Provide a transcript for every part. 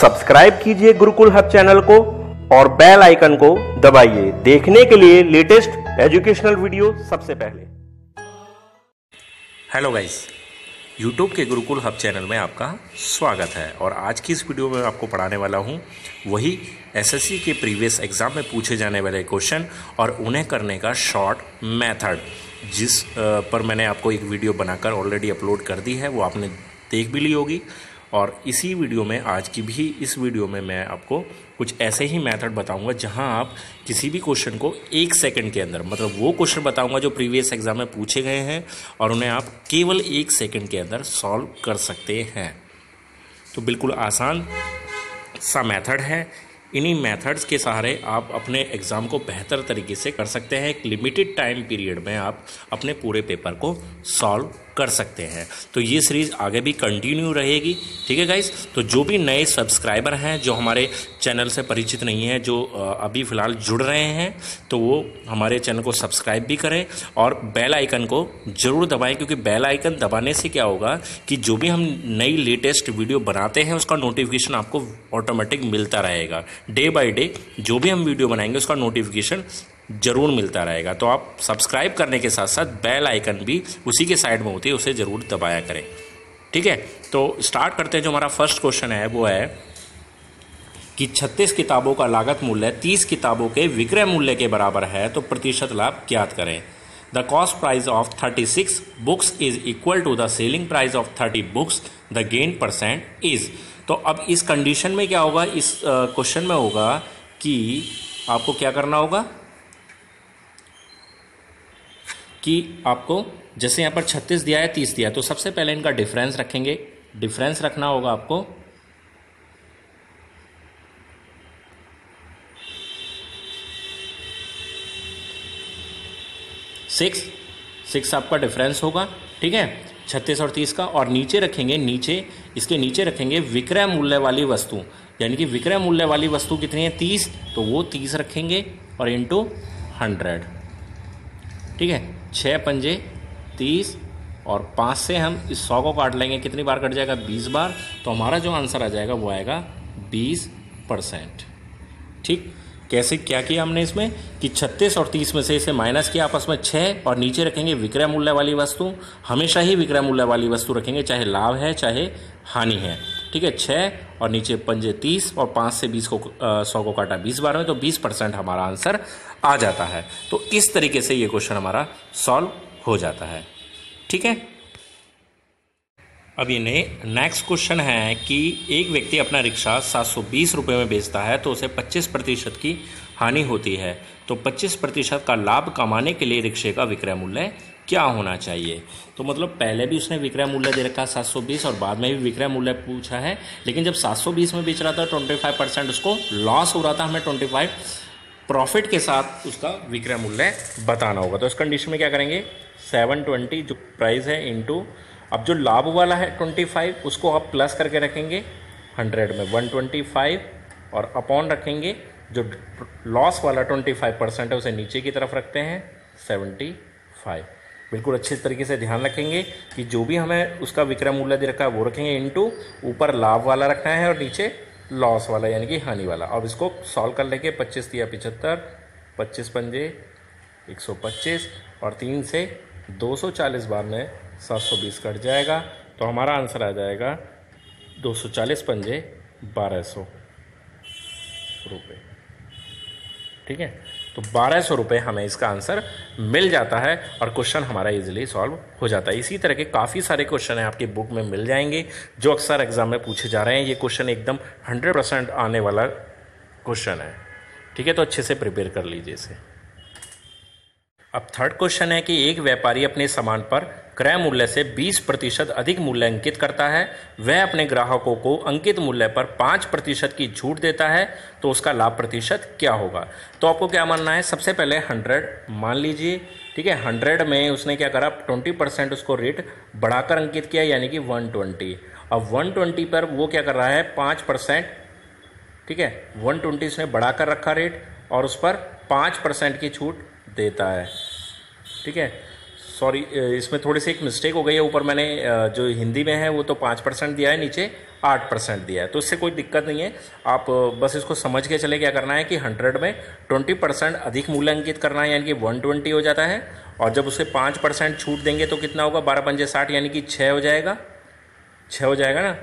Subscribe कीजिए Gurukul hub channel को और बेल आइकन को दबाइए देखने के लिए लेटेस्ट एजुकेशनल वीडियो सबसे पहले। हेलो गाइस, यूट्यूब के गुरुकुल हब चैनल में आपका स्वागत है। और आज की इस वीडियो में आपको पढ़ाने वाला हूं वही एसएससी के प्रीवियस एग्जाम में पूछे जाने वाले क्वेश्चन और उन्हें करने का शॉर्ट मेथड, जिस पर मैंने आपको एक वीडियो बनाकर ऑलरेडी अपलोड कर दी है, वो आपने देख भी ली होगी। और इसी वीडियो में, आज की भी इस वीडियो में मैं आपको कुछ ऐसे ही मेथड बताऊंगा जहां आप किसी भी क्वेश्चन को 1 सेकंड के अंदर, मतलब वो क्वेश्चन बताऊंगा जो प्रीवियस एग्जाम में पूछे गए हैं और उन्हें आप केवल 1 सेकंड के अंदर सॉल्व कर सकते हैं। तो बिल्कुल आसान सा मेथड है। इन्हीं मेथड्स के सहारे आप अपने एग्ज़ाम को बेहतर तरीके से कर सकते हैं। एक लिमिटेड टाइम पीरियड में आप अपने पूरे पेपर को सॉल्व कर सकते हैं। तो ये सीरीज़ आगे भी कंटिन्यू रहेगी, ठीक है गाइस। तो जो भी नए सब्सक्राइबर हैं, जो हमारे चैनल से परिचित नहीं हैं, जो अभी फ़िलहाल जुड़ रहे हैं, तो वो हमारे चैनल को सब्सक्राइब भी करें और बेल आइकन को ज़रूर दबाएं, क्योंकि बेल आइकन दबाने से क्या होगा कि जो भी हम नई लेटेस्ट वीडियो बनाते हैं उसका नोटिफिकेशन आपको ऑटोमेटिक मिलता रहेगा। डे बाय डे जो भी हम वीडियो बनाएंगे उसका नोटिफिकेशन ज़रूर मिलता रहेगा। तो आप सब्सक्राइब करने के साथ साथ बेल आइकन भी उसी के साइड में होती है, उसे ज़रूर दबाया करें, ठीक है। तो स्टार्ट करते हैं। जो हमारा फर्स्ट क्वेश्चन है वो है कि 36 किताबों का लागत मूल्य 30 किताबों के विक्रय मूल्य के बराबर है, तो प्रतिशत लाभ ज्ञात करें। The cost price of 36 books is equal to the selling price of 30 books, the gain percent is. तो अब इस कंडीशन में क्या होगा, इस क्वेश्चन में होगा कि आपको क्या करना होगा कि आपको जैसे यहाँ पर 36 दिया है, 30 दिया है, तो सबसे पहले इनका डिफरेंस रखेंगे। डिफरेंस रखना होगा आपको। सिक्स आपका डिफरेंस होगा, ठीक है, 36 और 30 का। और नीचे रखेंगे, इसके नीचे रखेंगे विक्रय मूल्य वाली वस्तु, यानी कि विक्रय मूल्य वाली वस्तु कितनी है, 30, तो वो 30 रखेंगे और इंटू 100, ठीक है। 6 पंजे 30 और 5 से हम इस 100 को काट लेंगे, कितनी बार कट जाएगा, 20 बार। तो हमारा जो आंसर आ जाएगा वो आएगा 20%, ठीक। कैसे क्या किया हमने इसमें कि 36 और 30 में से इसे माइनस किया आपस में 6, और नीचे रखेंगे विक्रय मूल्य वाली वस्तु। हमेशा ही विक्रय मूल्य वाली वस्तु रखेंगे, चाहे लाभ है चाहे हानि है, ठीक है। 6 और नीचे पंजे 30 और 5 से 20 को 100 को काटा 20 बार में, तो 20% हमारा आंसर आ जाता है। तो इस तरीके से ये क्वेश्चन हमारा सॉल्व हो जाता है, ठीक है। अब ये नेक्स्ट क्वेश्चन है कि एक व्यक्ति अपना रिक्शा 720 रुपये में बेचता है, तो उसे 25% की हानि होती है। तो 25% का लाभ कमाने के लिए रिक्शे का विक्रय मूल्य क्या होना चाहिए। तो मतलब पहले भी उसने विक्रय मूल्य दे रखा 720 और बाद में भी विक्रय मूल्य पूछा है, लेकिन जब 720 में बेच रहा था 25% उसको लॉस हो रहा था, हमें 25 प्रॉफिट के साथ उसका विक्रय मूल्य बताना होगा। तो इस कंडीशन में क्या करेंगे, 720 जो प्राइस है इंटू, अब जो लाभ वाला है 25 उसको आप प्लस करके रखेंगे 100 में 125 और अपॉन रखेंगे जो लॉस वाला 25% है उसे नीचे की तरफ रखते हैं 75। बिल्कुल अच्छे तरीके से ध्यान रखेंगे कि जो भी हमें उसका विक्रय मूल्य दे रखा है वो रखेंगे इंटू, ऊपर लाभ वाला रखना है और नीचे लॉस वाला यानी कि हानि वाला। अब इसको सॉल्व कर लेंगे। 25 दिया 75, 25 पंजे 125 और 3 से 240 बार में 720 कट जाएगा, तो हमारा आंसर आ जाएगा 240 पंजे 1200 रुपये, ठीक है। तो 1200 रुपये हमें इसका आंसर मिल जाता है और क्वेश्चन हमारा इजीली सॉल्व हो जाता है। इसी तरह के काफ़ी सारे क्वेश्चन हैं आपकी बुक में मिल जाएंगे जो अक्सर एग्जाम में पूछे जा रहे हैं। ये क्वेश्चन एकदम 100% आने वाला क्वेश्चन है, ठीक है। तो अच्छे से प्रिपेयर कर लीजिए इसे। अब थर्ड क्वेश्चन है कि एक व्यापारी अपने सामान पर क्रय मूल्य से 20% अधिक मूल्य अंकित करता है। वह अपने ग्राहकों को अंकित मूल्य पर 5% की छूट देता है, तो उसका लाभ प्रतिशत क्या होगा। तो आपको क्या मानना है, सबसे पहले 100 मान लीजिए, ठीक है। 100 में उसने क्या करा, 20% उसको रेट बढ़ाकर अंकित किया, यानी कि 120। अब 120 पर वो क्या कर रहा है, 5%, ठीक है। 120 उसने बढ़ाकर रखा रेट और उस पर 5% की छूट देता है, ठीक है। सॉरी, इसमें थोड़ी सी एक मिस्टेक हो गई है। ऊपर मैंने जो हिंदी में है वो तो 5% दिया है, नीचे 8% दिया है। तो इससे कोई दिक्कत नहीं है, आप बस इसको समझ के चले क्या करना है कि 100 में 20% अधिक मूल्य अंकित करना है, यानी कि 120 हो जाता है। और जब उसे 5% छूट देंगे तो कितना होगा, 12 पंजे 60, यानी कि 6 हो जाएगा, 6 हो जाएगा ना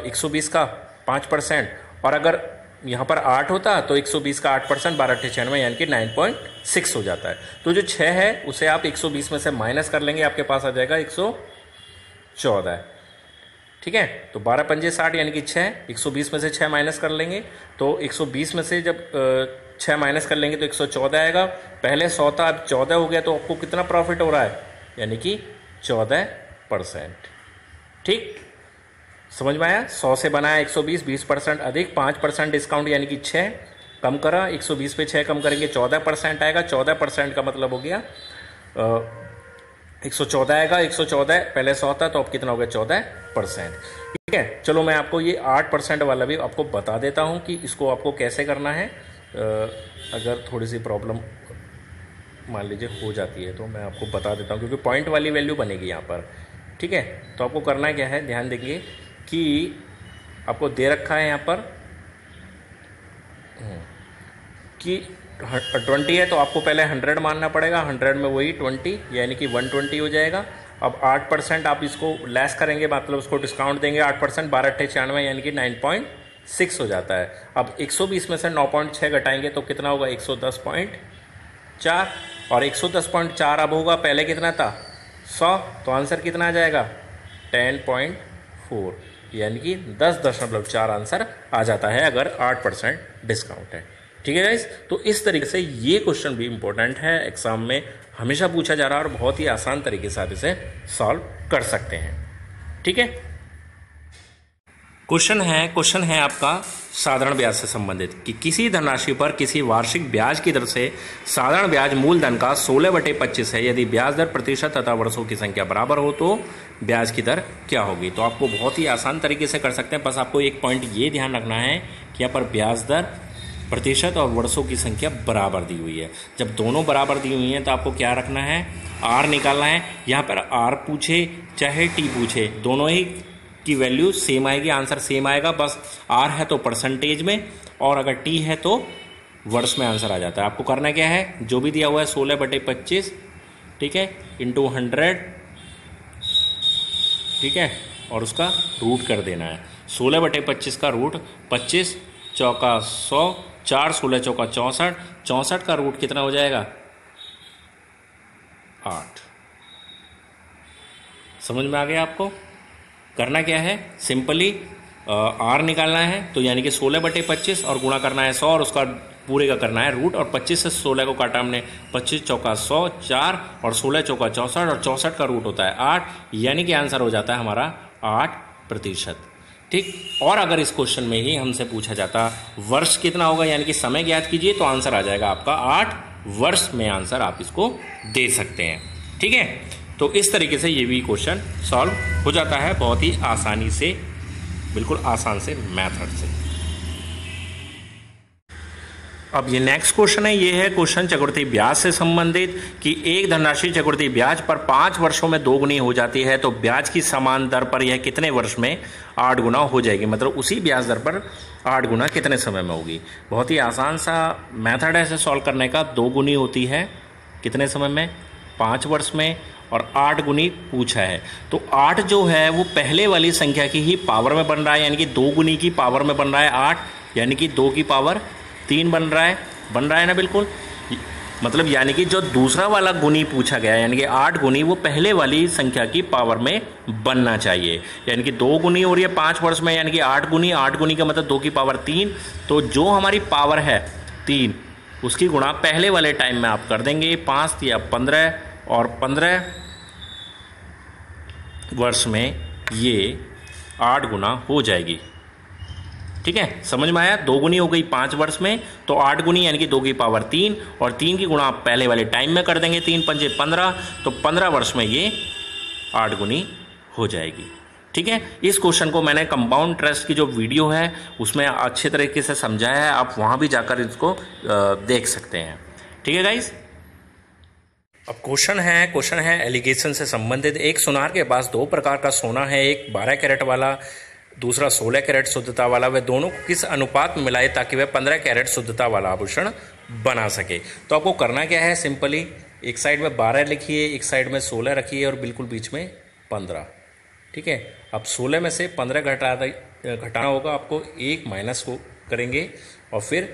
120 का 5%। और अगर यहाँ पर 8 होता तो 120 का 8% 12×96 यानी कि 9.6 हो जाता है। तो जो 6 है उसे आप 120 में से माइनस कर लेंगे, आपके पास आ जाएगा 114। ठीक है, तो 12 पंजे 60 यानी कि 6, 120 में से 6 माइनस कर लेंगे तो 120 में से जब 6 माइनस कर लेंगे तो 114 आएगा। पहले 100 था, अब 14 हो गया, तो आपको कितना प्रॉफिट हो रहा है, यानी कि 14%। ठीक, समझ में आया। 100 से बनाया 120, 20% अधिक 5% डिस्काउंट यानी कि 6 कम करा, 120 पे 6 कम करेंगे 14% आएगा। 14% का मतलब हो गया 114 आएगा। 114 पहले 100 था तो अब कितना हो गया, 14%। ठीक है, चलो मैं आपको ये 8% वाला भी आपको बता देता हूँ कि इसको आपको कैसे करना है। अगर थोड़ी सी प्रॉब्लम मान लीजिए हो जाती है तो मैं आपको बता देता हूँ, क्योंकि पॉइंट वाली वैल्यू बनेगी यहाँ पर। ठीक है, तो आपको करना क्या है, ध्यान देंगे कि आपको दे रखा है यहाँ पर कि 20 है तो आपको पहले 100 मानना पड़ेगा। 100 में वही 20 यानी कि 120 हो जाएगा। अब 8% आप इसको लेस करेंगे, मतलब उसको डिस्काउंट देंगे 8%, 12×96 यानी कि 9.6 हो जाता है। अब 120 में से 9.6 घटाएंगे तो कितना होगा, 110.4। और 110.4 अब होगा, पहले कितना था 100, तो आंसर कितना आ जाएगा 10.4 यानी कि 10.4 आंसर आ जाता है अगर 8% डिस्काउंट है। ठीक है गाइस, तो इस तरीके से ये क्वेश्चन भी इंपॉर्टेंट है, एग्जाम में हमेशा पूछा जा रहा है और बहुत ही आसान तरीके से आप इसे सॉल्व कर सकते हैं। ठीक है, क्वेश्चन है आपका साधारण ब्याज से संबंधित कि किसी धनराशि पर किसी वार्षिक ब्याज की दर से साधारण ब्याज मूलधन का 16/25 है। यदि ब्याज दर प्रतिशत तथा वर्षों की संख्या बराबर हो तो ब्याज की दर क्या होगी। तो आपको बहुत ही आसान तरीके से कर सकते हैं, बस आपको एक पॉइंट ये ध्यान रखना है कि यहाँ पर ब्याज दर प्रतिशत और वर्षों की संख्या बराबर दी हुई है। जब दोनों बराबर दी हुई हैं तो आपको क्या रखना है, आर निकालना है। यहाँ पर आर पूछे चाहे टी पूछे, दोनों ही की वैल्यू सेम आएगी, आंसर सेम आएगा। बस आर है तो परसेंटेज में और अगर टी है तो वर्ष में आंसर आ जाता है। आपको करना क्या है, जो भी दिया हुआ है 16/25, ठीक है, इंटू 100, ठीक है, और उसका रूट कर देना है। 16/25 का रूट 25 चौका 100, 4 16 चौका 64, 64 का रूट कितना हो जाएगा 8। समझ में आ गया आपको। करना क्या है, सिंपली आर निकालना है, तो यानी कि 16/25 और गुणा करना है 100 और उसका पूरे का करना है रूट। और 25 से 16 को काटा हमने, 25 चौका 100, 4 और 16 चौका 64 और 64 का रूट होता है 8, यानी कि आंसर हो जाता है हमारा 8%। ठीक, और अगर इस क्वेश्चन में ही हमसे पूछा जाता वर्ष कितना होगा, यानी कि समय ज्ञात कीजिए, तो आंसर आ जाएगा आपका 8 वर्ष में आंसर आप इसको दे सकते हैं। ठीक है, तो इस तरीके से ये भी क्वेश्चन सॉल्व हो जाता है बहुत ही आसानी से, बिल्कुल आसान से मेथड से। अब ये नेक्स्ट क्वेश्चन है, ये है क्वेश्चन चक्रवृद्धि ब्याज से संबंधित कि एक धनराशि चक्रवृद्धि ब्याज पर 5 वर्षों में 2 गुनी हो जाती है, तो ब्याज की समान दर पर यह कितने वर्ष में 8 गुना हो जाएगी। मतलब उसी ब्याज दर पर 8 गुना कितने समय में होगी। बहुत ही आसान सा मेथड है इसे सॉल्व करने का। 2 गुनी होती है कितने समय में, 5 वर्ष में, और 8 गुनी पूछा है। तो 8 जो है वो पहले वाली संख्या की ही पावर में बन रहा है, यानी कि 2 गुनी की पावर में बन रहा है 8, यानी कि 2 की पावर 3 बन रहा है ना, बिल्कुल। मतलब यानी कि जो दूसरा वाला गुनी पूछा गया यानी कि 8 गुनी, वो पहले वाली संख्या की पावर में बनना चाहिए। यानी कि 2 गुनी हो रही है 5 वर्ष में, यानी कि 8 गुनी, 8 गुनी का मतलब 2 की पावर 3। तो जो हमारी पावर है 3, उसकी गुणा पहले वाले टाइम में आप कर देंगे, 5 या 15, और 15 वर्ष में ये 8 गुना हो जाएगी। ठीक है, समझ में आया। 2 गुनी हो गई 5 वर्ष में, तो 8 गुनी यानी कि 2 की पावर 3, और 3 की गुणा आप पहले वाले टाइम में कर देंगे, 3 पंजे 15, तो 15 वर्ष में ये 8 गुनी हो जाएगी। ठीक है, इस क्वेश्चन को मैंने कंपाउंड इंटरेस्ट की जो वीडियो है उसमें अच्छे तरीके से समझाया है, आप वहाँ भी जाकर इसको देख सकते हैं। ठीक है गाइस। अब क्वेश्चन है एलिगेशन से संबंधित। एक सुनार के पास 2 प्रकार का सोना है, एक 12 कैरेट वाला दूसरा 16 कैरेट शुद्धता वाला, वे दोनों को किस अनुपात में मिलाए ताकि वह 15 कैरेट शुद्धता वाला आभूषण बना सके। तो आपको करना क्या है, सिंपली एक साइड में 12 लिखिए, एक साइड में 16 रखिए और बिल्कुल बीच में 15। ठीक है, अब 16 में से 15 घटाना होगा आपको, 1 माइनस को करेंगे और फिर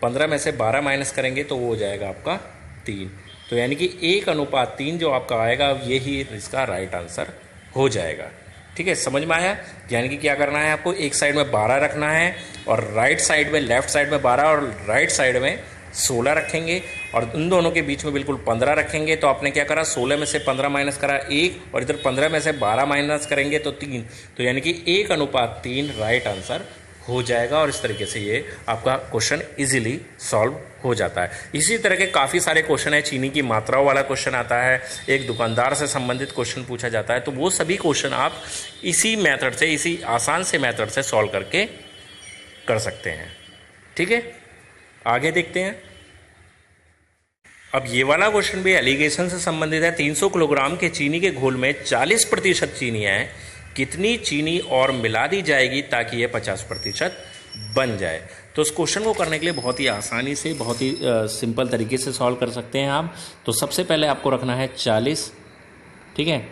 15 में से 12 माइनस करेंगे तो वो हो जाएगा आपका 3। तो यानी कि 1:3 जो आपका आएगा, यही इसका राइट आंसर हो जाएगा। ठीक है, समझ में आया। यानी कि क्या करना है आपको, एक साइड में 12 रखना है और राइट साइड में, लेफ्ट साइड में 12 और राइट साइड में 16 रखेंगे और उन दोनों के बीच में बिल्कुल 15 रखेंगे। तो आपने क्या करा, 16 में से 15 माइनस करा 1 और इधर 15 में से 12 माइनस करेंगे तो 3। तो यानी कि 1:3 राइट आंसर हो जाएगा और इस तरीके से ये आपका क्वेश्चन इजीली सॉल्व हो जाता है। इसी तरह के काफ़ी सारे क्वेश्चन है। चीनी की मात्राओं वाला क्वेश्चन आता है, एक दुकानदार से संबंधित क्वेश्चन पूछा जाता है। तो वो सभी क्वेश्चन आप इसी मेथड से, इसी आसान से मेथड से सॉल्व करके कर सकते हैं। ठीक है, आगे देखते हैं। अब ये वाला क्वेश्चन भी एलिगेशन से संबंधित है। 300 किलोग्राम के चीनी के घोल में 40% चीनी है, कितनी चीनी और मिला दी जाएगी ताकि ये 50% बन जाए। तो इस क्वेश्चन को करने के लिए बहुत ही आसानी से, बहुत ही सिंपल तरीके से सॉल्व कर सकते हैं आप। तो सबसे पहले आपको रखना है 40, ठीक है,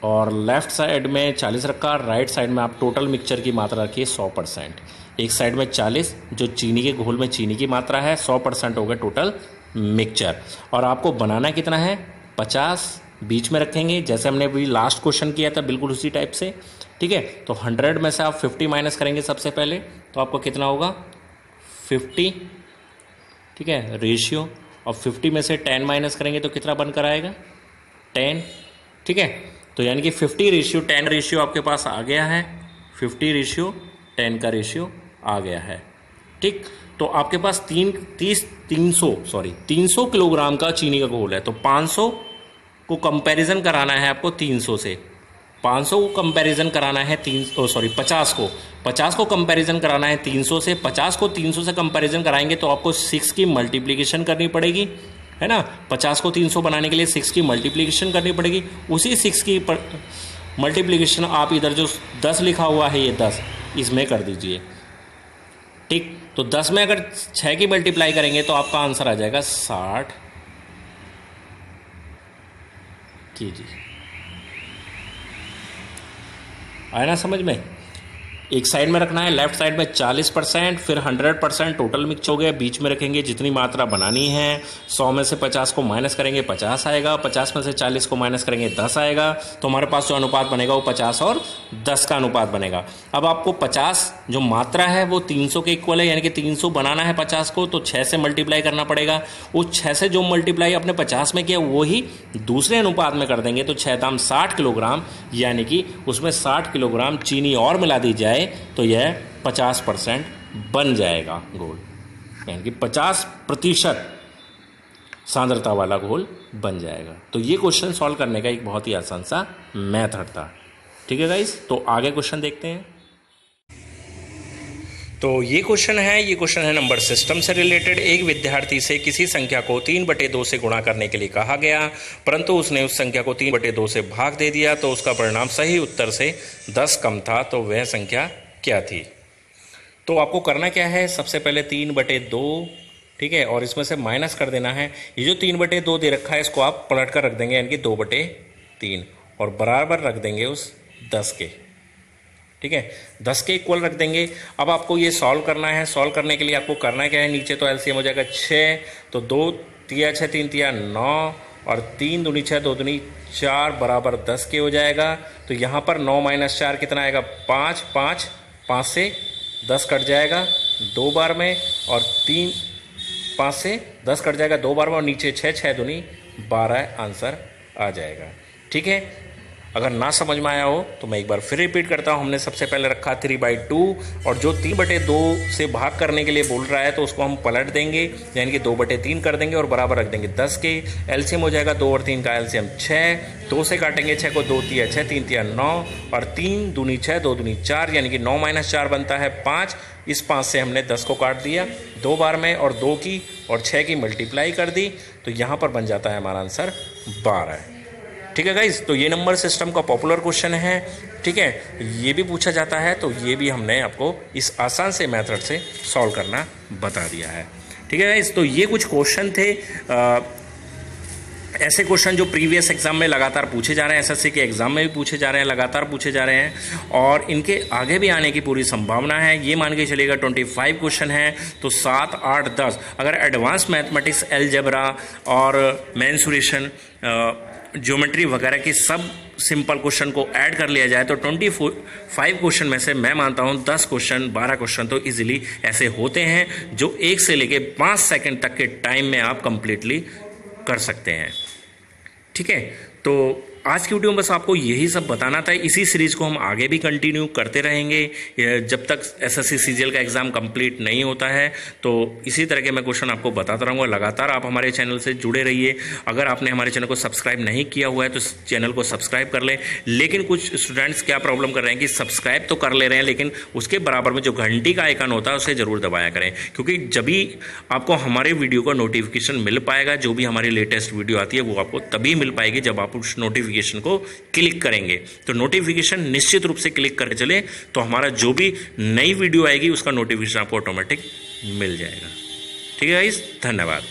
और लेफ्ट साइड में 40 रखा, राइट साइड में आप टोटल मिक्सचर की मात्रा रखिए 100%। एक साइड में 40 जो चीनी के घोल में चीनी की मात्रा है, 100% हो गया टोटल मिक्सचर। और आपको बनाना कितना है, 50 बीच में रखेंगे, जैसे हमने अभी लास्ट क्वेश्चन किया था बिल्कुल उसी टाइप से। ठीक है, तो 100 में से आप 50 माइनस करेंगे सबसे पहले, तो आपको कितना होगा 50। ठीक है, रेशियो, और 50 में से 10 माइनस करेंगे तो कितना बनकर आएगा 10। ठीक है, तो यानी कि 50:10 रेशियो आपके पास आ गया है, 50:10 का रेशियो आ गया है। ठीक, तो आपके पास 300 किलोग्राम का चीनी का घोल है। तो 500 को कंपैरिजन कराना है आपको 300 से, 500 को कंपैरिजन कराना है 50 को कंपैरिजन कराना है 300 से। 50 को 300 से कंपैरिजन कराएंगे तो आपको 6 की मल्टीप्लिकेशन करनी पड़ेगी, है ना। 50 को 300 बनाने के लिए 6 की मल्टीप्लिकेशन करनी पड़ेगी। उसी 6 की मल्टीप्लिकेशन आप इधर जो 10 लिखा हुआ है, ये 10 इसमें कर दीजिए। ठीक, तो 10 में अगर 6 की मल्टीप्लाई करेंगे तो आपका आंसर आ जाएगा 60 कीजिए। आया ना समझ में। एक साइड में रखना है, लेफ्ट साइड में 40%, फिर 100% टोटल मिक्स हो गया, बीच में रखेंगे जितनी मात्रा बनानी है। 100 में से 50 को माइनस करेंगे 50 आएगा, 50 में से 40 को माइनस करेंगे 10 आएगा। तो हमारे पास जो अनुपात बनेगा वो 50 और 10 का अनुपात बनेगा। अब आपको 50 जो मात्रा है वो 300 के इक्वल है, यानी कि 300 बनाना है 50 को, तो 6 से मल्टीप्लाई करना पड़ेगा। उस 6 से जो मल्टीप्लाई अपने 50 में किया वही दूसरे अनुपात में कर देंगे, तो 6 दाम 60 किलोग्राम, यानी कि उसमें 60 किलोग्राम चीनी और मिला दी जाए तो यह 50% बन जाएगा घोल, यानी कि 50% सांद्रता वाला घोल बन जाएगा। तो ये क्वेश्चन सॉल्व करने का एक बहुत ही आसान सा मेथड था। ठीक है गाइस, तो आगे क्वेश्चन देखते हैं। तो ये क्वेश्चन है नंबर सिस्टम से रिलेटेड। एक विद्यार्थी से किसी संख्या को 3/2 से गुणा करने के लिए कहा गया, परंतु उसने उस संख्या को 3/2 से भाग दे दिया, तो उसका परिणाम सही उत्तर से 10 कम था। तो वह संख्या क्या थी? तो आपको करना क्या है, सबसे पहले 3/2, ठीक है, और इसमें से माइनस कर देना है। ये जो 3/2 दे रखा है इसको आप पलट कर रख देंगे, यानी कि 2/3, और बराबर रख देंगे उस 10 के। ठीक है, 10 के इक्वल रख देंगे। अब आपको ये सॉल्व करना है। सॉल्व करने के लिए आपको करना क्या है, नीचे तो एलसीएम हो जाएगा 6, तो 2 तिया 6 3 तिया 9 और 3 दूनी 6 2 दूनी 4 बराबर 10 के हो जाएगा। तो यहाँ पर 9 - 4 कितना आएगा 5, 5 से 10 कट जाएगा 2 बार में, और 5 से 10 कट जाएगा 2 बार में, और नीचे 6 दूनी 12 आंसर आ जाएगा। ठीक है, अगर ना समझ में आया हो तो मैं एक बार फिर रिपीट करता हूँ। हमने सबसे पहले रखा 3/2, और जो 3/2 से भाग करने के लिए बोल रहा है तो उसको हम पलट देंगे, यानी कि 2/3 कर देंगे और बराबर रख देंगे 10 के। एलसीएम हो जाएगा 2 और 3 का एलसीएम 6, 2 से काटेंगे 6 को, 2 तिया 6 3 तिया 9 और 3 दूनी 6 2 दूनी 4, यानी कि 9 - 4 बनता है 5। इस 5 से हमने 10 को काट दिया 2 बार में, और 2 की और 6 की मल्टीप्लाई कर दी, तो यहाँ पर बन जाता है हमारा आंसर 12। ठीक है गाइस, तो ये नंबर सिस्टम का पॉपुलर क्वेश्चन है। ठीक है, ये भी पूछा जाता है, तो ये भी हमने आपको इस आसान से मेथड से सॉल्व करना बता दिया है। ठीक है गाइस, तो ये कुछ क्वेश्चन थे, ऐसे क्वेश्चन जो प्रीवियस एग्जाम में लगातार पूछे जा रहे हैं, एसएससी के एग्जाम में भी पूछे जा रहे हैं, लगातार पूछे जा रहे हैं और इनके आगे भी आने की पूरी संभावना है। ये मान के चलिएगा 25 क्वेश्चन हैं, तो 7, 8, 10 अगर एडवांस मैथमेटिक्स, अलजेब्रा और मेंसुरेशन, ज्योमेट्री वगैरह की सब सिंपल क्वेश्चन को ऐड कर लिया जाए तो 25 क्वेश्चन में से मैं मानता हूं 10 क्वेश्चन, 12 क्वेश्चन तो इजीली ऐसे होते हैं जो 1 से लेके 5 सेकंड तक के टाइम में आप कंप्लीटली कर सकते हैं। ठीक है, तो आज की वीडियो में बस आपको यही सब बताना था। इसी सीरीज को हम आगे भी कंटिन्यू करते रहेंगे जब तक एसएससी सीजीएल का एग्जाम कंप्लीट नहीं होता है। तो इसी तरह के मैं क्वेश्चन आपको बताता रहूँगा। लगातार आप हमारे चैनल से जुड़े रहिए। अगर आपने हमारे चैनल को सब्सक्राइब नहीं किया हुआ है तो चैनल को सब्सक्राइब कर लें। लेकिन कुछ स्टूडेंट्स क्या प्रॉब्लम कर रहे हैं कि सब्सक्राइब तो कर ले रहे हैं, लेकिन उसके बराबर में जो घंटी का आइकन होता है उसे जरूर दबाया करें, क्योंकि जब भी आपको हमारे वीडियो का नोटिफिकेशन मिल पाएगा, जो भी हमारी लेटेस्ट वीडियो आती है वो आपको तभी मिल पाएगी जब आप उस नोटिफिकेशन को क्लिक करेंगे। तो नोटिफिकेशन निश्चित रूप से क्लिक करके चले, तो हमारा जो भी नई वीडियो आएगी उसका नोटिफिकेशन आपको ऑटोमेटिक मिल जाएगा। ठीक है गाइस, धन्यवाद।